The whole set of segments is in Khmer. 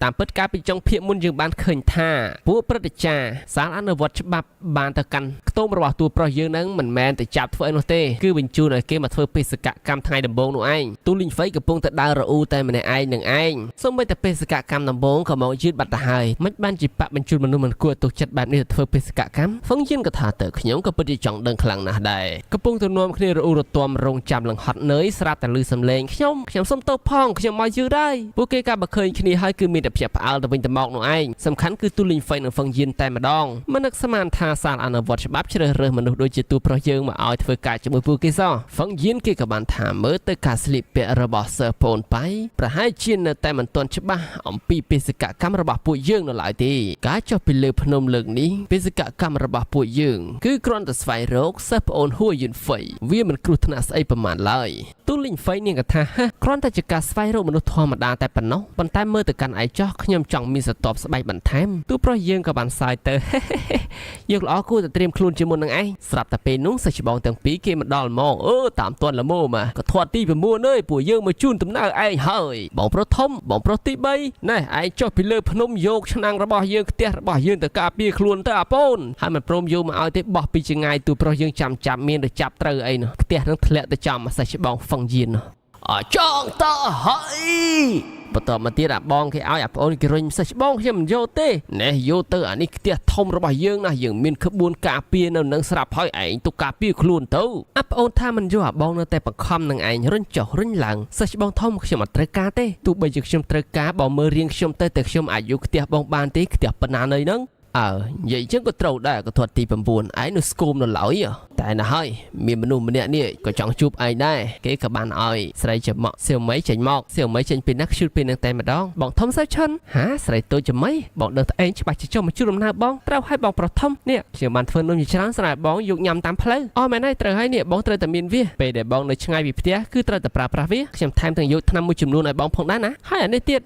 តាមពិតការពីចុងភាគមុនយើងបានឃើញថាពួកព្រឹទ្ធាចារ្យសាលអនុវត្តច្បាប់បានទៅកាន់ខ្ទមរបស់តួប្រុសយើងនឹងមិនមែនតែចាប់ធ្វើអីនោះទេគឺបញ្ជូនឲ្យគេមកធ្វើបេសកកម្មថ្ងៃដំបូងនោះឯងទូលីងហ្វៃកំពុងតែដើររអ៊ូតែម្នាក់ឯងនឹងឯងសូម្បីតែបេសកកម្មដំបូងក៏មកយឺតបាត់ទៅហើយមិនបានជាបកបញ្ជូនមនុស្សមិនគួរទុកចិត្តបែបនេះទៅធ្វើបេសកកម្មហ្វឹងយិនក៏ថាទៅខ្ញុំក៏ពិតជាចង់ដឹងខ្លាំងណាស់ដែរកំពុងទៅនាំគ្នារអ៊ូរទាំរងចាំលង្ហត់នឿយស្រាប់តែលឺសំឡេងខ្ញុំសុំទោសផងខ្ញុំមកយឺតហើយពួកគេក៏បើឃើញគ្នាហើយគឺមានតែភ្ញាក់ផ្អើលទៅវិញទៅមកនោះឯងសំខាន់គឺទូលីងហ្វៃនិងហ្វឹងយិនតែម្ដងមិននឹកស្មានថាសាលអនុវត្តច្បាប់ជ្រើសរើសមនុស្សដូចជាតួប្រុសយើងមកឲ្យធ្វើការជាមួយពួកគេសោះហ្វឹងយិនគេក៏បានថាមើលទៅការស្លៀកពាក់របស់សិស្សប្អូនប៉ៃប្រហែលជានៅតែមិនទាន់ច្បាស់អំពីបេសកកម្មរបស់ពួកយើងនៅឡើយទេការចុះពីលើភ្នំលើកនេះបេសកកម្មរបស់ពួកយើងគឺគ្រាន់តែស្វែងរកសិស្សប្អូនហួយយិនហ្វៃវាមិនគ្រោះថ្នាក់ស្អីប្រមាណឡើយទូលីងហ្វៃនាងក៏ថាគ្រាន់តែជាការស្វែងរកមនុស្សធម្មតាតែប៉ុណ្ណោះប៉ុន្តែមើលទៅកាន់ឯចោះខ្ញុំចង់មានសតបស្បែកបន្ថែមទូប្រុសយើងក៏បានសើចទៅយើងល្អគួរតែត្រៀមខ្លួនជាមុននឹងឯងស្រាប់តែពេលនោះសិស្សច្បងទាំងពីរគេមកដល់មកតាមទាន់ល្មមក៏ធាត់ទី9អើយពួកយើងមកជូនដំណើរឯងហើយបងប្រុសធំបងប្រុសទី3ណែឯងចុះពីលើភ្នំយកឆ្នាំងរបស់យើងផ្ទះរបស់យើងទៅការពារខ្លួនទៅអាពូនហើយមិនព្រមយកមកឲ្យទេបោះពីចងាយទូប្រុសយើងចាំមានទៅចាប់ត្រូវអីនោះផ្ទះនឹងធ្លាក់ទៅចំសិស្សច្បងហ្វឹងយិនចង់តើហើយបន្តមកទៀតអាបងគេឲ្យអាប្អូនគេរុញសិស្សច្បងខ្ញុំមិនយកទេណែយកទៅអានេះផ្ទះធំរបស់យើងណាយើងមានក្បួនការពារនៅនឹងស្រាប់ហើយឯងទុកការពារខ្លួនទៅអាប្អូនថាមិនយកអាបងនៅតែបង្ខំនឹងឯងរុញចុះរុញឡើងសិស្សច្បងធំខ្ញុំអត់ត្រូវការទេទោះបីជាខ្ញុំត្រូវការបើមើលរៀងខ្ញុំទៅតែខ្ញុំអាចយកផ្ទះបងបានទេផ្ទះប៉ុណ្ណានៅហ្នឹងនិយាយចឹងក៏ត្រូវដែរក៏ធាត់ទី9ឯងនៅស្គមនៅឡើយតែណាហើយមានមនុស្សម្នាក់នេះក៏ចង់ជួបឯងដែរគេក៏បានឲ្យស្រីច្មកសៀវមីចេញមកសៀវមីចេញពីណាខ្ជូតពីនឹងតែម្ដងបងធំសៅឈិនស្រីតូចច្មីបងដឹងតែឯងច្បាស់ជាចុះមកជួបដំណើរបងត្រូវឲ្យបងប្រុសធំនេះខ្ញុំបានធ្វើនំជាច្រើនស្រាប់បងយកញ៉ាំតាមផ្លូវមែនហើយត្រូវហើយនេះបងត្រូវតែមានវាពេលដែលបងនៅឆ្ងាយពីផ្ទះគឺត្រូវតែប្រើប្រាស់វាខ្ញុំថែមទាំងយកថ្នាំមួយចំនួនឲ្យបងផងដែរណាហើយអានេះទៀ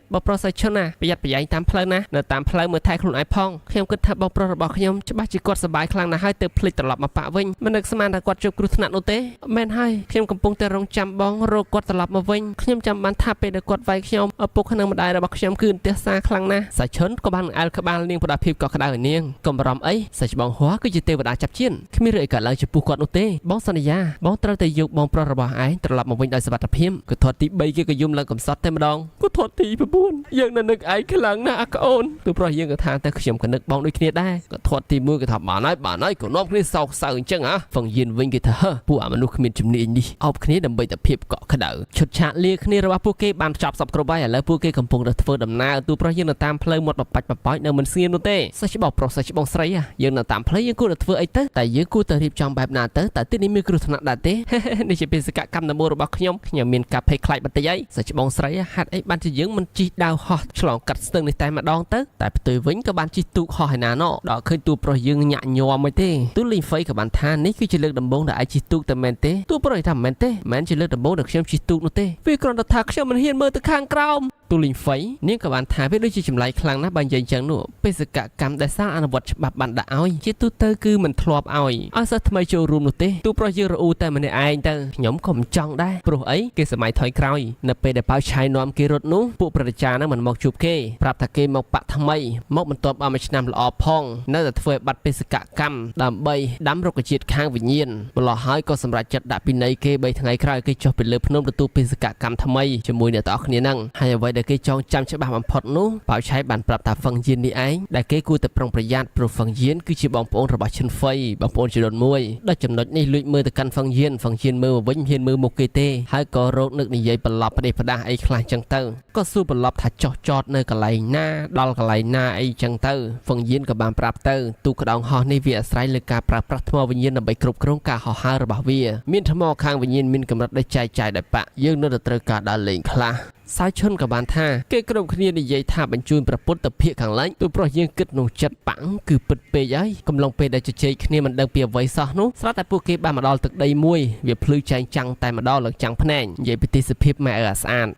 តបងប្រុសសៅឈិនណាប្រយ័ត្នប្រយែងតាមផ្លូវណានៅតាមផ្លូវមើលថែខ្លួនឯងផងខ្ញុំគិតថាបងប្រុសរបស់ខ្ញុំច្បាស់ជាគាត់សប្បាយខ្លាំងណាស់ហើយទើបភ្លេចត្រឡប់មកប៉ាក់វិញមិននឹកស្មានថាគាត់ជួបគ្រោះថ្នាក់នោះទេមែនហើយខ្ញុំកំពុងតែរងចាំបងរកគាត់ត្រឡប់មកវិញខ្ញុំចាំបានថាពេលដែលគាត់វាយខ្ញុំឪពុកនិងម្ដាយរបស់ខ្ញុំគឺអន្ទះសារខ្លាំងណាស់សៅឈិនក៏បានអែលក្បាលនាងផ្ដល់ភាពកក់ក្ដៅឲ្យនាងកុំបារម្ភអីសិស្សច្បងហួរគឺជាទេវតាចាប់ជៀនគ្មានរឿងអីកើតឡើងចំពោះគាត់នោះទេបងសន្យាបងត្រូវតែយកបងប្រុសរបស់ឯងត្រឡប់មកវិញដោយសុវត្ថិភាពក៏ធាត់ទី3គេក៏យំឡើងកំសត់តែម្ដងក៏ធាត់ទី9យើងនៅនឹកឯងខ្លាំងណាស់អាក្អូនទូប្រុសយើងក៏ថាតែខ្ញុំក៏នឹកបងដូចគ្នាដែរក៏ធាត់ទី1ក៏ថាបានហើយក៏នាំគ្នាសោកសៅអញ្ចឹងហ្វឹងយិនវិញគេថាពួកអាមនុស្សគ្មានជំនាញនេះអោបគ្នាដើម្បីតែភាពកក់ក្ដៅឈុតឆាកលាគ្នារបស់ពួកគេបានចប់សពគ្រប់ហើយឥឡូវពួកគេកំពុងតែធ្វើដំណើរទូប្រុសយើងនៅតាមផ្លូវមាត់បបាច់បបាច់នៅមិនស្ងៀមនោះទេសិស្សច្បងប្រុសសិស្សច្បងស្រីយើងនៅតាមផ្លូវយើងគួរតែធ្វើអីទៅតែយើងគួរតែរៀបចំបែបណាទៅតែទីនេះមានគ្រោះថ្នាក់ដែរទេនេះជាបេសកកម្មដំបូងរបស់ខ្ញុំមានការភ័យខ្លាចបន្តិចអីសិស្សច្បងស្រីហេតុអីបានជាយើងមិនជិះដាវហោះឆ្លងកាត់ស្ទឹងនេះតែម្ដងទៅតែផ្ទុយវិញក៏បានជិះទូកហោះឯណាណោដល់ឃើញទូប្រុសយើងញាក់ញ័រមិនទេទូលីងហ្វៃក៏បានថានេះគឺជាលើកដំបូងដែលឯងជិះទូកតែមែនទេទូប្រុសថាមិនមែនទេមិនជាលើកដំបូងដែលខ្ញុំជិះទូកនោះទេវាគ្រាន់តែថាខ្ញុំមិនហ៊ានមើលទៅខាងក្រោមទូលីងហ្វៃនាងក៏បានថាវាដូចជាចម្លែកខ្លាំងណាស់បើនិយាយអញ្ចឹងនោះបេសកកម្មដែលសាលអនុវត្តច្បាប់បានដាក់ឲ្យជាទូទៅគឺមិនធ្លាប់ឲ្យសិស្សថ្មីចូលរួមនោះទេទូប្រុសយើងរអ៊ូតែម្នាក់ឯងទៅខ្ញុំក៏មិនចង់ដែរព្រោះអីគេសម័យថយក្រោយនៅពេលដែលប៉ៅឆៃនាំគេរត់នោះពួកប្រតិចារហ្នឹងមិនមកជួបគេប្រាប់ថាគេមកបាក់ថ្មីមកបន្ទាប់ឲ្យមួយឆ្នាំល្អផងនៅតែធ្វើបាត់បេសកកម្មដើម្បីដាំរុក្ខជាតិខាងវិញ្ញាណម្លោះហើយក៏សម្រេចចិត្តដាក់ពិន័យគេ3ថ្ងៃក្រោយគេចុះពីលើភ្នំទទួលបេសកកម្មថ្មីជាមួយអ្នកទាំងអស់គ្នាហ្នឹងហើយអ្វីដែលគេចងចាំច្បាស់បំផុតនោះប៉ៅឆៃបានប្រាប់ថាហ្វឹងយិននេះឯងដែលគេគួរតែប្រុងប្រយ័ត្នព្រោះហ្វឹងយិនគឺជាបងប្អូនរបស់ឈិនហ្វៃបងប្អូនជីដូនមួយដែលចំណុចនេះលួចមើលទៅកាន់ហ្វឹងយិនមើលមកវិញហ៊ានមើលមុខគេទេហើយក៏រោគនឹកនិយាយប្រឡប់ផ្ដេសផ្ដាស់អីខ្លះចឹងទៅក៏សួរប្រឡប់ថាចោះចតនៅកន្លែងណាដល់កន្លែងណាអីចឹងទៅហ្វឹងយិនក៏បានប្រាប់ទៅទូកក្តោងហោះនេះវាអាស្រ័យលើការប្រើប្រាស់ថ្មវិញ្ញាណដើម្បីគ្រប់គ្រងការហោះហើររបស់វាមានថ្មខាងវិញ្ញាណមានកម្រិតដែលចែកចាយដោយបាក់យើងនៅតែត្រូវការដើរលេងខ្លះសៅឈុនក៏បានថាគេគ្រប់គ្នានិយាយថាបញ្ជូនប្រពុតទៅភៀកខាងលិចទូប្រុសយើងគិតនោះចិត្តប៉ាំងគឺពិតពេកហើយកំឡុងពេលដែលជជែកគ្នាមិនដឹងពីអ្វីសោះនោះស្រាប់តែពួកគេបានមកដល់ទឹកដីមួយវាភ្លឺចែងចាំងតែម្ដងលើចាំងភ្នែកនិយាយពីទេសភាពម៉ែឪស្អាត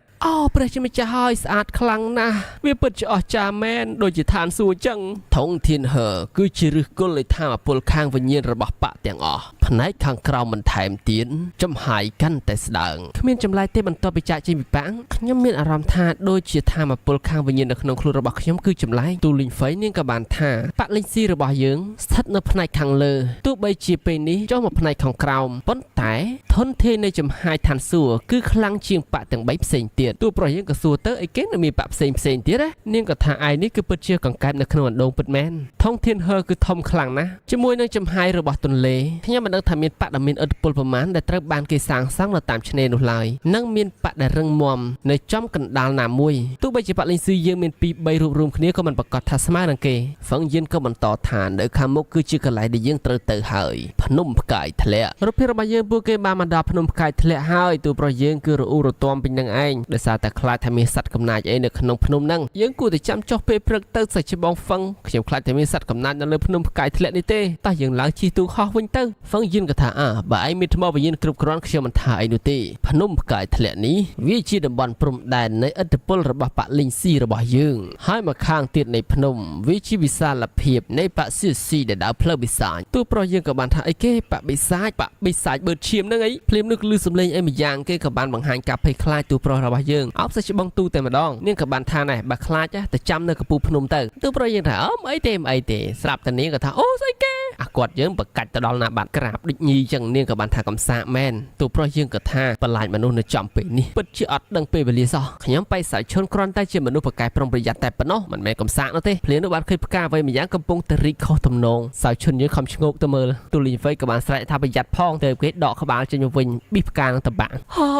ព្រះជាម្ចាស់ហើយស្អាតខ្លាំងណាស់វាពិតជាអស្ចារ្យមែនដូចជាឋានសួគ៌ចឹងថងធានហឺគឺជាឫសគល់នៃធម៌ពលខាងវិញ្ញាណរបស់បកទាំងអស់ ផ្នែកខាងក្រៅមិនថែមទៀតចំហាយកាន់តែស្ដើងគ្មានចម្លែកទេបន្ទាប់ពីចាក់ចេញពីប៉ាំងខ្ញុំមានអារម្មណ៍ថាដូចជាធម៌ពលខាងវិញ្ញាណនៅក្នុងខ្លួនរបស់ខ្ញុំគឺចម្លែកទូលីងហ្វៃនាងក៏បានថាប៉ាលីងស៊ីរបស់យើងស្ថិតនៅផ្នែកខាងលើទោះបីជាពេលនេះចុះមកផ្នែកខាងក្រោមប៉ុន្តែធនធាននៃចំហាយឋានសួគ៌គឺខ្លាំងជាងប៉ាទាំង3ផ្សេងទៀតទោះប្រុសយើងក៏សួរទៅអីគេនៅមានប៉ាផ្សេងទៀតណានាងក៏ថាឯនេះគឺពិតជាកង្កែបនៅក្នុងអណ្ដូងពិតមែនធនធានហឺគឺធំខ្លាំងណាស់ជាមួយនឹងចំហាយរបស់ទន្លេខ្ញុំមិនដឹងថាមានប៉ាដែលមានឥទ្ធិពលប្រមាណដែលត្រូវបានគេសាងសង់នៅតាមឆ្នេរនោះឡើយនិងមានប៉ាដែលរឹងមាំនៅចំកណ្ដាលណាមួយទោះបីជាប៉ាលីងស៊ីយើងមាន2 3រូបរួមគ្នាក៏មិនប្រកាសថាស្មើនឹងគេហ្វឹងយិនក៏បន្តថានៅខាងមុខគឺជាកន្លែងដែលយើងត្រូវទៅហើយភ្នំផ្កាយធ្លាក់រូបភាពរបស់យើងពួកគេបានមកដល់ភ្នំផ្កាយធ្លាក់ហើយទូប្រុសយើងគឺរអ៊ូរទាំពេញនឹងឯងដោយសារតែខ្លាចថាមានសត្វកំណាចអីនៅក្នុងភ្នំហ្នឹងយើងគួរតែចាំចុះពេលព្រឹកទៅសាច់ច្បងហ្វឹងខ្ញុំខ្លាចតែមានសត្វកំណាចនៅលើភ្នំផ្កាយធ្លាក់នេះទេតោះយើងឡើងជិះទូកហោះវិញទៅហ្វឹងយិនក៏ថាបើឯងមានថ្មវិញ្ញាណគ្រប់គ្រាន់ខ្ញុំមិនថាអីនោះទេភ្នំផ្កាយធ្លាក់នេះវាជាតំបន់ព្រំដែននៃឥទ្ធិពលរបស់ប៉ាលីងស៊ីរបស់យើងហើយមកខាងទៀតនៃភ្នំវាជាវិសាលភាពនៃប៉ាស៊ីស៊ីដែលដើរផ្លូវបិសាចទូប្រុសយើងក៏បានថាអីគេប៉ាបិសាចបឺតឈាមហ្នឹងអីភ្លាមនោះឮសំឡេងអីម្យ៉ាងគេក៏បានបង្ហាញការភ័យខ្លាចទូប្រុសរបស់យើងអោបសាច់ច្បងទូតែម្ដងនាងក៏បានថាណែបើខ្លាចទៅចាំនៅកំពូលភ្នំទៅទូប្រុសយើងថាអីទេស្រាប់តែនាងក៏ថាអូស្អីគេគាត់យើងប្រកាច់ទៅដល់ណាបាត់ក្រាបដូចញីចឹងនាងក៏បានថាកំសាកមែនទូប្រុសយើងក៏ថាបន្លាចមនុស្សនៅចំពេលនេះពិតជាអត់ដឹងពេលវេលាសោះខ្ញុំបៃសាច់ឈុនគ្រាន់តែជាមនុស្សប្រកែកប្រុងប្រយ័ត្នតែប៉ុណ្ណោះមិនមែនកំសាកនោះទេភ្លាមនោះបានឃើញផ្កាអ្វីម្យ៉ាងកំពុងតែរីកខុសទំនងសាច់ឈុនយើងខំឆ្ងោកទៅមើលទូលីងហ្វៃក៏បានស្រែកថាប្រយ័ត្នផងទៅគេដកក្បាលចេញមកវិញប៊ីផ្កានឹងតបាក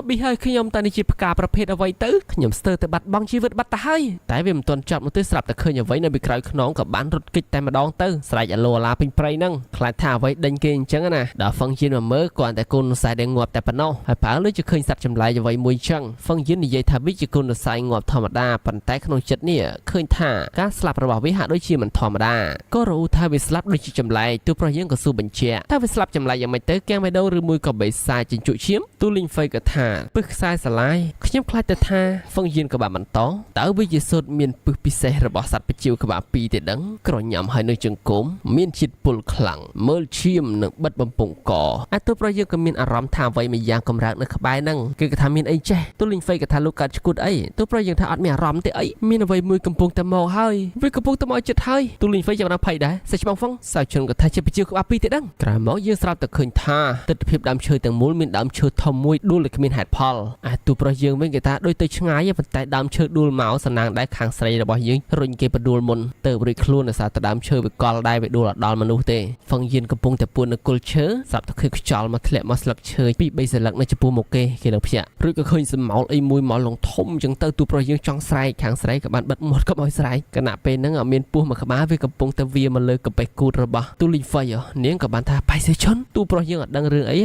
់ប៊ីហើយខ្ញុំតើនេះជាផ្កាប្រភេទអ្វីទៅខ្ញុំស្ទើរតែបាត់បង់ជីវិតបាត់ទៅហើយតែវាមិនទាន់ចប់នោះទេស្រាប់តែឃើញអ្វីនៅពីក្រោយខ្នងក៏បានរត់គេចតែម្ដងទៅស្រែកអាឡូអាឡាពេញព្រៃហ្នឹងខ្លាចថាអ្វីដេញគេអញ្ចឹងណាដល់ហ្វឹងយិនមកមើលគាត់តែគុណស័យដែលងាប់តែប៉ុណ្ណោះហើយប៉ាលើជាឃើញសត្វចម្លែកអ្វីមួយអញ្ចឹងហ្វឹងយិននិយាយថាវាជាគុណស័យងាប់ធម្មតាប៉ុន្តែក្នុងចិត្តនេះឃើញថាការស្លាប់របស់វាហាក់ដូចជាមិនធម្មតាក៏រអ៊ូថាវាស្លាប់ដូចជាចម្លែកទូប្រុសយើងក៏សួរបញ្ជាក់ថាវាស្លាប់ចម្លែកយ៉ាងម៉េចទៅកាំងបេដូឬមួយក៏បេសាចិញ្ចុឈាមទូលីងហ្វៃក៏ថាពឹសខ្សែស្រឡាយខ្ញុំខ្លាចទៅថាហ្វឹងយិនក៏បានបន្តតើវាជាសូត្រមានពឹសពិសេសរបស់សត្វបជាវក្បាល2ទេដឹងក្រញ៉ាំហើយនៅជង្គង់មានជាតិពុលខ្លាំងមើលឈាមនិងបិទបំពង់កទូប្រុសយើងក៏មានអារម្មណ៍ថាអ្វីមួយយ៉ាងកម្រើកនៅក្បែរហ្នឹងគេក៏ថាមានអីចេះទូលីងហ្វៃក៏ថាលោកកើតឈួតអីទូប្រុសយើងថាអត់មានអារម្មណ៍ទេអីមានអ្វីមួយកំពុងតែមកហើយវាកំពុងតែមកចិត្តហើយទូលីងហ្វៃចាំដល់ភ័យដែរសាច់ច្បងហ្វឹងសាច់ជន់ក៏ថាជាបជាវក្បាល2ទេដឹងក្រោយមកយើងស្រាប់តែឃើញថាទិដ្ឋភាពដើមឈើទាំងមូលមានដើមឈើធំមួយដួលដែលគ្មានហេតុផលទូប្រុសយើងវិញគេថាដូចទៅឆ្ងាយប៉ុន្តែដើមឈើដួលមកសំណាងដែរខាងស្រីរបស់យើងរុញគេបដួលមុនទៅរួចខ្លួនដោយសារតែដើមឈើវាកលដែរវាដួលអត់ដល់មនុស្សទេហ្វឹងយិនកំពុងតែពួននៅគល់ឈើស្រាប់តែឃើញខ្យល់មកធ្លាក់មកស្លឹកឈើ2 3សន្លឹកនៅចំពោះមុខគេនឹងភ្ញាក់រួចក៏ឃើញសម្ោលអីមួយមកលងធំអញ្ចឹងទៅទូប្រុសយើងចង់ស្រែកខាងស្រីក៏បានបិទមាត់កុំឲ្យស្រែកគណៈពេលហ្នឹងមានពស់មួយក្បាលវាកំពុងតែវាមកលើកប៉េះគូតរបស់ទូលីងហ្វៃនាងក៏បានថាបៃសេឈុនទូប្រុសយើងអត់ដឹងរឿងអី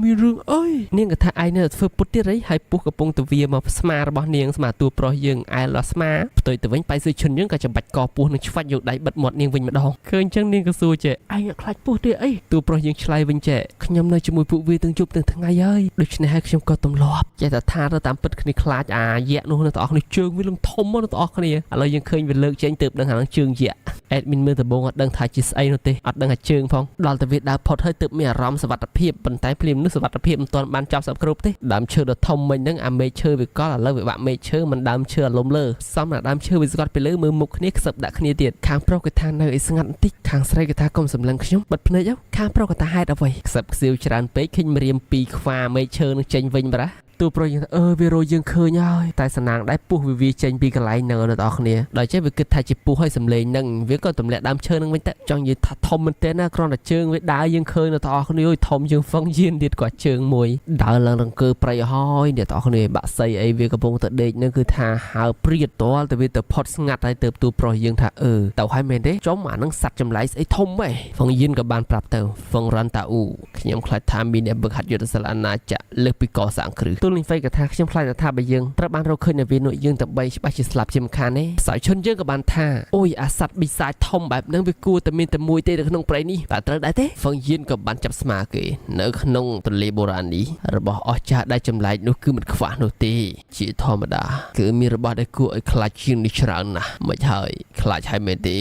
មានរឿងអីនាងក៏ថាឯងនៅធ្វើពុតទៀតអីហើយពស់កំពុងតែវាមកស្មារបស់នាងស្មាទូប្រុសយើងអែលស្មាផ្ទុយទៅវិញបៃសេឈុនយើងក៏ចាំបាច់កពស់នឹងឆ្វាច់យកដៃបិទមាត់នាងវិញម្ដងឃើញអញ្ចឹងនាងក៏សួរចេះឯងខ្លាចពស់ទេអីទូប្រុសយើងឆ្លើយវិញចេះខ្ញុំនៅជាមួយពួកវាទាំងយប់ទាំងថ្ងៃហើយដូច្នេះហើយខ្ញុំក៏ទម្លាប់ចេះតែថាទៅតាមពិតគ្នាខ្លាចអាយៈនោះនៅទាំងអស់គ្នាជើងវាលំធំមកនៅទាំងអស់គ្នាឥឡូវយើងឃើញវាលើកចេញទៅដឹងថានឹងជើងយៈអេដមីនមើលដំបងអត់ដឹងថាជាស្អីនោះទេអត់ដឹងថាជើងផងដល់តែវាដើរផុតហើយទើបមានអារម្មណ៍សុវត្ថិភាពប៉ុន្តែភ្លាមនោះសុវត្ថិភាពមិនទាន់បានចាប់សពគ្រប់ទេដើមឈើដ៏ធំមិញហ្នឹងអាមេឃឈើវាកលឥឡូវវាបាក់មេឃឈើមិនដើមឈើអាលំលើសំណាដើមឈើវាស្កត់ពីលើមើលមុខគ្នាខ្សឹបដាក់គ្នាទៀតខាងប្រុសគេថានៅឲ្យស្ងាត់បន្តិចខាងស្រីគេថាកុំសម្លឹងខ្ញុំបិទភ្នែកទៅខាងប្រុសគេថាហេតុអ្វីខ្សឹបខ្សៀវច្រើនពេកឃើញម្រាមពីរខ្វាមេឃឈើនឹងចេញវិញបារ៉ាទូប្រុសយើងវារយយើងឃើញហើយតែសំណាងដែរពុះវាចេញពីកន្លែងហ្នឹងអ្នកនរគ្នាដល់ចេះវាគិតថាជាពុះឲ្យសំលេងហ្នឹងវាក៏ទម្លាក់ដើមឈើហ្នឹងវិញទៅចង់និយាយថាធំមែនទែនណាគ្រាន់តែជើងវាដើរយើងឃើញអ្នកនរគ្នាអើយធំជាងហ្វឹងយៀនទៀតគាត់ជើងមួយដើរឡើងរង្គើព្រៃហើយអ្នកនរគ្នាបាក់សៃអីវាកំពុងតែដេកហ្នឹងគឺថាហើព្រាតតលទៅវាទៅផុតស្ងាត់ហើយទៅទូប្រុសយើងថាទៅហើយមែនទេចំអាហ្នឹងសัตว์ចម្លែកស្អីធំហ៎ហ្វឹងយៀនក៏បានប្រាប់ទៅហ្វឹងរ៉ាន់តាអ៊ូខ្ញុំខ្លាចថាមានអ្នកបឹកហាត់យុទ្ធសាស្ត្រអាណាចក្រលើសពីកសាងគ្រឹះទូលីងហ្វៃក៏ថាខ្ញុំខ្លាចថាបើយើងត្រូវបានរកឃើញនៅវានោះយើងទៅបីច្បាស់ជាស្លាប់ជាមិនខានទេផ្សាយឈុនយើងក៏បានថាអូយអាសត្វបិសាចធំបែបហ្នឹងវាគួរតែមានតែមួយទេនៅក្នុងព្រៃនេះតើត្រូវដែរទេហ្វឹងយៀនក៏បានចាប់ស្មាគេនៅក្នុងទន្លេបុរាណនេះរបស់អស្ចារ្យដែលចម្លែកនោះគឺមិនខ្វះនោះទេជាធម្មតាគឺមានរបស់ដែលគួរឲ្យខ្លាចជាងនេះច្រើនណាស់មិនហើយខ្លាចហើយមែនទេ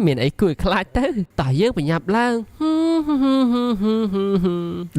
មានអីគួរឲ្យខ្លាចទៅតោះយើងប្រញាប់ឡើង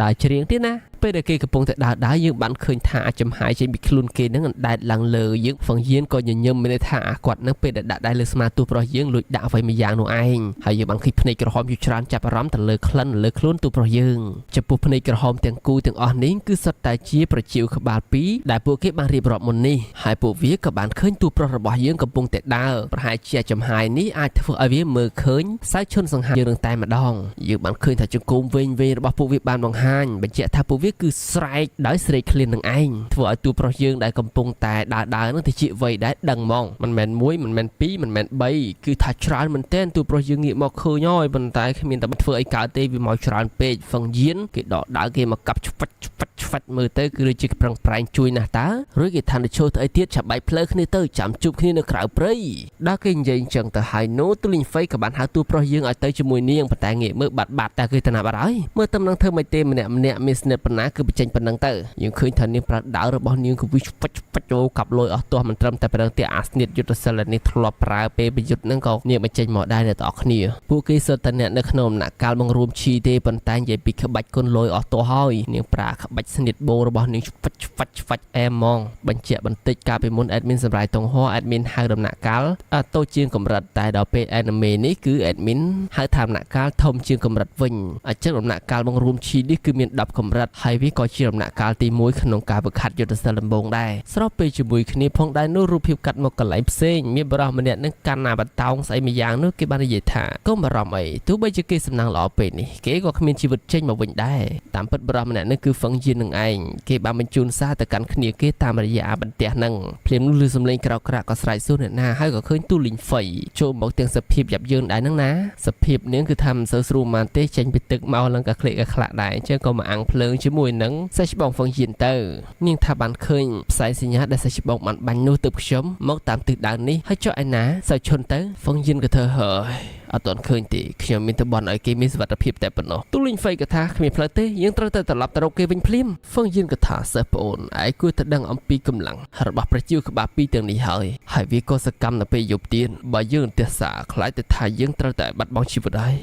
ដើរច្រៀងទៀតណាពេលដែលគេកំពុងតែដើរយើងបានឃើញថាចំហាយចេញពីខ្លួនគេនឹងអណ្ដែតឡើងលើយើងហ្វឹងយៀនក៏ញញឹមមានន័យថាគាត់នឹងពេលដែលដាក់ដៃលើស្មាទូប្រុសយើងលួចដាក់អ្វីមួយយ៉ាងនោះឯងហើយយើងបានឃើញភ្នែកក្រហមជាច្រើនចាប់អារម្មណ៍ទៅលើក្លិនលើខ្លួនទូប្រុសយើងចំពោះភ្នែកក្រហមទាំងគូទាំងអស់នេះគឺសុទ្ធតែជាប្រជាក្បាល2ដែលពួកគេបានរៀបរាប់មុននេះហើយពួកវាក៏បានឃើញទូប្រុសរបស់យើងកំពុងតែដើរប្រហែលជាចំហាយនេះអាចធ្វើឲ្យវាមើលឃើញសៅឈុនសង្ហាយើងនឹងតែម្ដងយើងបានឃើញថាជង្គង់វែងៗរបស់ពួកវាបានបង្ហាញបញ្ជាក់ថាពួកវាគឺស្រែកដោយស្រេកឃ្លាននឹងឯងធ្វើឲ្យទូប្រុសយើងដែលកំពុងតែដើរនឹងទៅជាវ័យដែលដឹងហ្មងមិនមែន1មិនមែន2មិនមែន3គឺថាច្រើនមែនទែនទូប្រុសយើងងាកមកឃើញហើយប៉ុន្តែគ្មានតែធ្វើអីកើតទេវាមកច្រើនពេកហ្វឹងយៀនគេដកដើរគេមកកាប់ឆ្វិតមើលទៅគឺដូចជាប្រឹងប្រែងជួយណាស់តើរួចគេថាទៅចូលទៅអីទៀតចាប់បែកផ្លូវគ្នាទៅចាំជួបគ្នានៅក្រៅព្រៃដល់គេនិយាយអញ្ចឹងទៅហើយនោះទូលីងហ្វៃក៏បានហៅទូប្រុសយើងឲ្យទៅជាមួយនាងប៉ុន្តែងាកមើលបាត់តែគេទៅណាបាត់ហើយមើលទៅនឹងធ្វើមិនទេម្នាក់មានស្និទ្ធប៉ុណ្ណាគឺបញ្ចេញប៉ុណ្ណឹងទៅយើងឃើញថានាងប្រាដើររបស់នាងគឺវាឆ្វិចចូលកាប់លុយអស់ទាស់មិនត្រឹមតែប៉ុណ្ណឹងទេអាស្និទ្ធយុទ្ធសិលនេះធ្លាប់ប្រើពេលប្រយុទ្ធហ្នឹងក៏នាងបញ្ចេញមកដែរអ្នកទាំងអស់គ្នាពួកគេសុទ្ធតែអ្នកនៅក្នុងដំណាក់កាលបង្រួមឈីទេប៉ុន្តែនិយាយពីក្បាច់គុណលុយអស់ទាស់ហើយនាងប្រាក្បាច់ស្និទ្ធបោរបស់នាងឆ្វិចអែមហ្មងបញ្ជាក់បន្តិចកាលពីមុនអេដមីនសម្រាប់តងហោអេដមីនហៅដំណាក់កាលតូចជាងកម្រិតតែដល់ពេលអេនីមេនេះគឺអេដមីនហៅថាដំណាក់កាលធំជាងកម្រិតវិញអញ្ចឹងដំណាក់កាលបង្រួមឈីនេះគឺមាន10កម្រិតហើយវាក៏ជាដំណាក់កាលទី1ក្នុងការបង្ហាត់យុទ្ធសាស្ត្រដំបូងដែរស្របពេលជាមួយគ្នាផងដែរនោះរូបភាពកាត់មកកន្លែងផ្សេងមានបរិះម្នាក់នឹងកាន់ណាបតោងស្អីមួយយ៉ាងនោះគេបាននិយាយថាកុំបារម្ភអីទោះបីជាគេសំណាងល្អពេកនេះគេក៏គ្មានជីវិតចេញមកវិញដែរតាមពិតបរិះម្នាក់នេះគឺហ្វឹងយៀននឹងឯងគេបានបញ្ជូនសារទៅកាន់គ្នាគេតាមរយៈបន្ទះហ្នឹងភ្លាមនោះឮសំឡេងក្រោកក្រាក់ក៏ស្រែកសួរអ្នកណាហើយក៏ឃើញទូលីងហ្វៃចូលមកទាំងសភាពយ៉ាប់យ៉ឺនដែរហ្នឹងណាសភាពនាងគឺថាមិនសូវស្រួលប៉ុន្មានទេចេញពីទឹកមកឡើងក៏ក្លេកក៏ខ្លាក់ដែរអញ្ចឹងក៏មកអាំងភ្លើងជាមួយនឹងសេះច្បងហ្វឹងយៀនទៅនាងថាបានឃើញផ្សាយសញ្ញាដែលសេះច្បងបានបាញ់នោះទៅខ្ញុំមកតាមទិសដៅនេះហើយចុះឯណាសៅឈុនទៅហ្វឹងយៀនក៏ធ្វើហើយអត់ទាន់ឃើញទេខ្ញុំមានតែបន់ឲ្យគេមានសុវត្ថិភាពតែប៉ុណ្ណោះទូលីងហ្វៃក៏ថាគ្មានផ្លូវទេយើងត្រូវទៅត្រឡប់ទៅរកគេវិញភ្លាមហ្វឹងយៀនក៏ថាសិស្សប្អូនឯងគួរតែដឹងអំពីកម្លាំងរបស់ប្រជាក្បាល2ទាំងនេះហើយវាក៏សកម្មនៅពេលយប់ទៀតបើយើងទះសាខ្លាចទៅថាយើងត្រូវតែបាត់បង់ជីវិតហើយ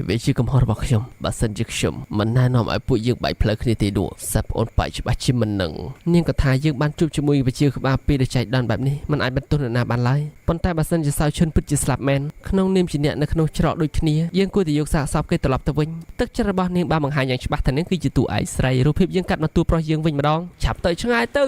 វាជាកំហុសរបស់ខ្ញុំបើសិនជាខ្ញុំមិនណែនាំឲ្យពួកយើងបែកផ្លូវគ្នាទេនោះសិស្សប្អូនបែកច្បាស់ជាមិននឹងនាងក៏ថាយើងបានជួបជាមួយប្រជាក្បាល2ដែលចែកដន្យបែបនេះមិនអាចបន្ទោសនរណាបានឡើយប៉ុន្តែបើសិនជាសៅឈុនពិតជាស្លាប់មែនក្នុងនាមជាអ្នកនៅក្នុងច្រកដូចគ្នាយើងគួរតែយកសាកសពគេត្រឡប់ទៅវិញទឹកចិត្តរបស់នាងបានបង្ហាញយ៉ាងច្បាស់ថានាងគឺជាតួឯកស្រីរូបភាពយើងកាត់មកតួប្រុសយើងវិញម្ដងឆាប់ទៅឆ្ងាយទៅ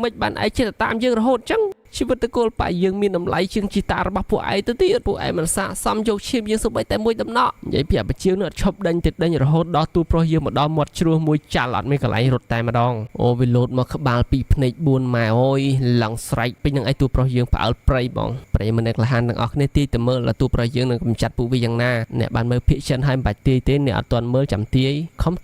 មិនបានឯងចិត្តតាមយើងរហូតចឹងជីវិតតកូលប៉ាយើងមានតម្លៃជាងជីតារបស់ពួកឯងទៅទៀតពួកឯងមិនសាកសមយកឈាមយើងសូម្បីតែមួយដំណក់និយាយពីអាបជាងនោះអត់ឈប់ដេញរហូតដល់ទូប្រុសយើងមកដល់មាត់ជ្រោះមួយចាល់អត់មានកន្លែងរត់តែម្ដងអូវាលោតមកក្បាលពីភ្នែក4ម៉ែអើយឡង់ស្រែកពេញនឹងឯទូប្រុសយើងផ្អើលព្រៃបងព្រៃមិនអ្នកលះហានទាំងអស់គ្នាទីទៅមើលទូប្រុសយើងនឹងកម្ចាត់ពួកវាយ៉ាងណាអ្នកបានមើលភាគចិនហើយមិនបាច់ទាយទេអ្នកអត់ទាន់មើលចាំទាយខំថ